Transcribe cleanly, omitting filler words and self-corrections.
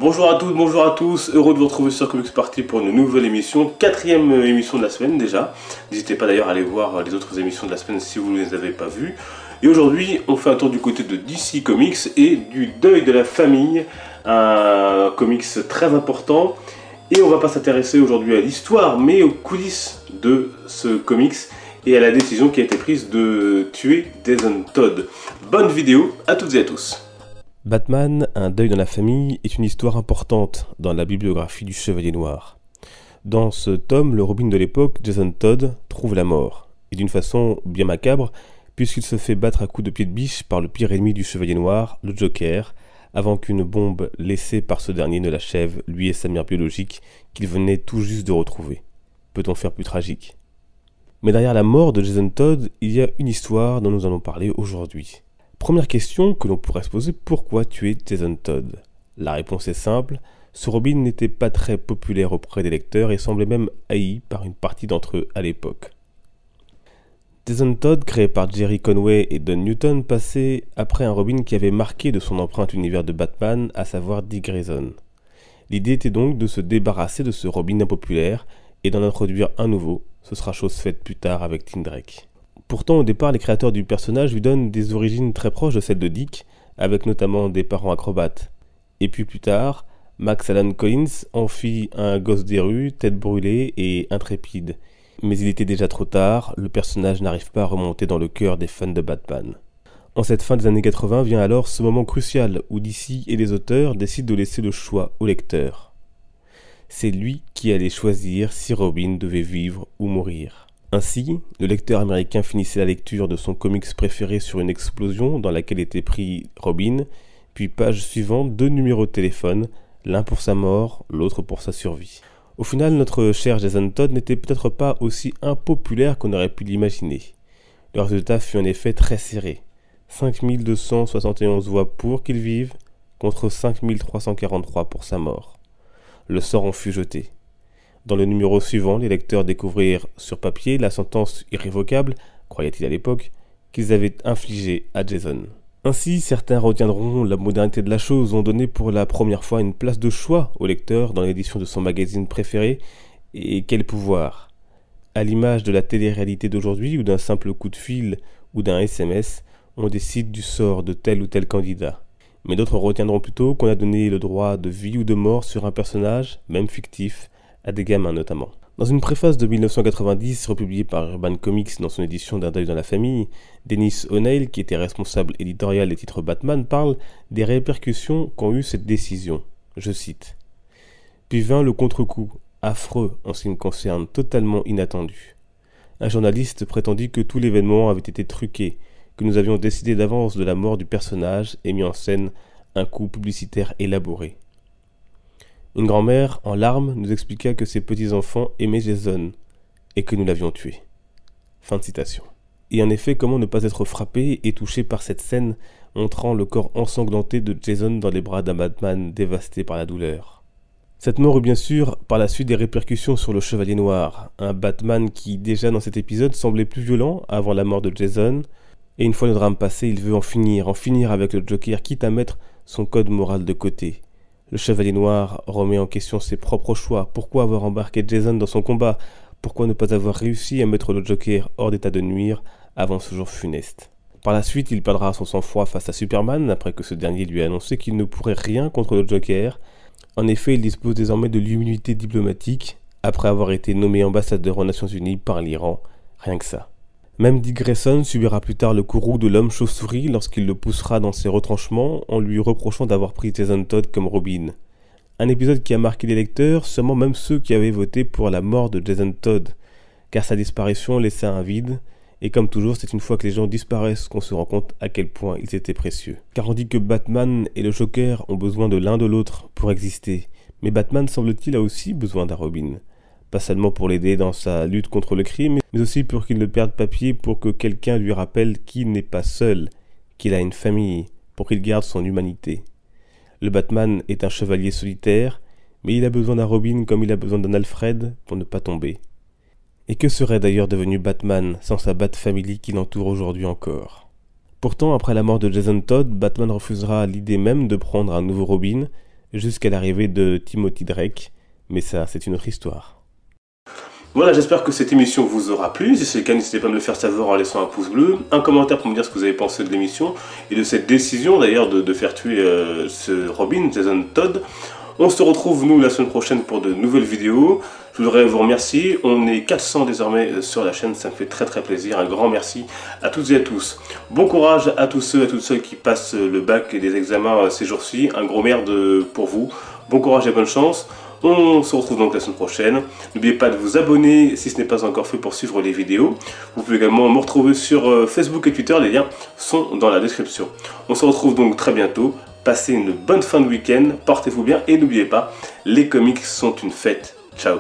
Bonjour à toutes, bonjour à tous, heureux de vous retrouver sur Comics Party pour une nouvelle émission, quatrième émission de la semaine déjà. N'hésitez pas d'ailleurs à aller voir les autres émissions de la semaine si vous ne les avez pas vues. Et aujourd'hui, on fait un tour du côté de DC Comics et du deuil de la famille, un comics très important. Et on va pas s'intéresser aujourd'hui à l'histoire, mais aux coulisses de ce comics et à la décision qui a été prise de tuer Jason Todd. Bonne vidéo à toutes et à tous. Batman, un deuil dans la famille est une histoire importante dans la bibliographie du Chevalier Noir. Dans ce tome, le Robin de l'époque, Jason Todd, trouve la mort, et d'une façon bien macabre, puisqu'il se fait battre à coups de pied de biche par le pire ennemi du Chevalier Noir, le Joker, avant qu'une bombe laissée par ce dernier ne l'achève, lui et sa mère biologique, qu'il venait tout juste de retrouver. Peut-on faire plus tragique? Mais derrière la mort de Jason Todd, il y a une histoire dont nous allons parler aujourd'hui. Première question que l'on pourrait se poser, pourquoi tuer Jason Todd? La réponse est simple, ce Robin n'était pas très populaire auprès des lecteurs et semblait même haï par une partie d'entre eux à l'époque. Jason Todd, créé par Jerry Conway et Don Newton, passait après un Robin qui avait marqué de son empreinte l'univers de Batman, à savoir Dick Grayson. L'idée était donc de se débarrasser de ce Robin impopulaire et d'en introduire un nouveau, ce sera chose faite plus tard avec Tim Drake. Pourtant, au départ, les créateurs du personnage lui donnent des origines très proches de celles de Dick, avec notamment des parents acrobates. Et puis plus tard, Max Allan Collins en fit un gosse des rues, tête brûlée et intrépide. Mais il était déjà trop tard, le personnage n'arrive pas à remonter dans le cœur des fans de Batman. En cette fin des années 80 vient alors ce moment crucial où DC et les auteurs décident de laisser le choix au lecteur. C'est lui qui allait choisir si Robin devait vivre ou mourir. Ainsi, le lecteur américain finissait la lecture de son comics préféré sur une explosion dans laquelle était pris Robin, puis page suivante, 2 numéros de téléphone, l'un pour sa mort, l'autre pour sa survie. Au final, notre cher Jason Todd n'était peut-être pas aussi impopulaire qu'on aurait pu l'imaginer. Le résultat fut en effet très serré. 5271 voix pour qu'il vive, contre 5343 pour sa mort. Le sort en fut jeté. Dans le numéro suivant, les lecteurs découvrirent sur papier la sentence irrévocable, croyait-il à l'époque, qu'ils avaient infligée à Jason. Ainsi, certains retiendront la modernité de la chose, ont donné pour la première fois une place de choix au lecteur dans l'édition de son magazine préféré, et quel pouvoir! À l'image de la télé-réalité d'aujourd'hui, ou d'un simple coup de fil, ou d'un SMS, on décide du sort de tel ou tel candidat. Mais d'autres retiendront plutôt qu'on a donné le droit de vie ou de mort sur un personnage, même fictif, à des gamins notamment. Dans une préface de 1990 republiée par Urban Comics dans son édition d'un deuil dans la famille, Dennis O'Neil, qui était responsable éditorial des titres Batman, parle des répercussions qu'ont eu cette décision. Je cite. « Puis vint le contre-coup, affreux en ce qui me concerne, totalement inattendu. Un journaliste prétendit que tout l'événement avait été truqué, que nous avions décidé d'avance de la mort du personnage et mis en scène un coup publicitaire élaboré. Une grand-mère, en larmes, nous expliqua que ses petits-enfants aimaient Jason et que nous l'avions tué. » Fin de citation. Et en effet, comment ne pas être frappé et touché par cette scène montrant le corps ensanglanté de Jason dans les bras d'un Batman dévasté par la douleur. Cette mort eut bien sûr par la suite des répercussions sur le Chevalier Noir, un Batman qui déjà dans cet épisode semblait plus violent avant la mort de Jason, et une fois le drame passé, il veut en finir avec le Joker, quitte à mettre son code moral de côté. Le Chevalier Noir remet en question ses propres choix. Pourquoi avoir embarqué Jason dans son combat? Pourquoi ne pas avoir réussi à mettre le Joker hors d'état de nuire avant ce jour funeste? Par la suite, il perdra son sang-froid face à Superman après que ce dernier lui a annoncé qu'il ne pourrait rien contre le Joker. En effet, il dispose désormais de l'immunité diplomatique après avoir été nommé ambassadeur aux Nations Unies par l'Iran. Rien que ça. Même Dick Grayson subira plus tard le courroux de l'homme chauve-souris lorsqu'il le poussera dans ses retranchements en lui reprochant d'avoir pris Jason Todd comme Robin. Un épisode qui a marqué les lecteurs, seulement même ceux qui avaient voté pour la mort de Jason Todd, car sa disparition laissa un vide, et comme toujours, c'est une fois que les gens disparaissent qu'on se rend compte à quel point ils étaient précieux. Car on dit que Batman et le Joker ont besoin de l'un de l'autre pour exister, mais Batman semble-t-il a aussi besoin d'un Robin. Pas seulement pour l'aider dans sa lutte contre le crime, mais aussi pour qu'il ne perde pas pied, pour que quelqu'un lui rappelle qu'il n'est pas seul, qu'il a une famille, pour qu'il garde son humanité. Le Batman est un chevalier solitaire, mais il a besoin d'un Robin comme il a besoin d'un Alfred pour ne pas tomber. Et que serait d'ailleurs devenu Batman sans sa Bat-Family qui l'entoure aujourd'hui encore? Pourtant, après la mort de Jason Todd, Batman refusera l'idée même de prendre un nouveau Robin, jusqu'à l'arrivée de Timothy Drake, mais ça c'est une autre histoire. Voilà, j'espère que cette émission vous aura plu. Si c'est le cas, n'hésitez pas à me le faire savoir en laissant un pouce bleu, un commentaire pour me dire ce que vous avez pensé de l'émission et de cette décision d'ailleurs de faire tuer ce Robin, Jason Todd. On se retrouve nous la semaine prochaine pour de nouvelles vidéos. Je voudrais vous remercier. On est 400 désormais sur la chaîne, ça me fait très très plaisir. Un grand merci à toutes et à tous. Bon courage à tous ceux et à toutes celles qui passent le bac et des examens ces jours-ci. Un gros merde pour vous. Bon courage et bonne chance. On se retrouve donc la semaine prochaine. N'oubliez pas de vous abonner si ce n'est pas encore fait pour suivre les vidéos. Vous pouvez également me retrouver sur Facebook et Twitter. Les liens sont dans la description. On se retrouve donc très bientôt. Passez une bonne fin de week-end. Portez-vous bien et n'oubliez pas, les comics sont une fête. Ciao.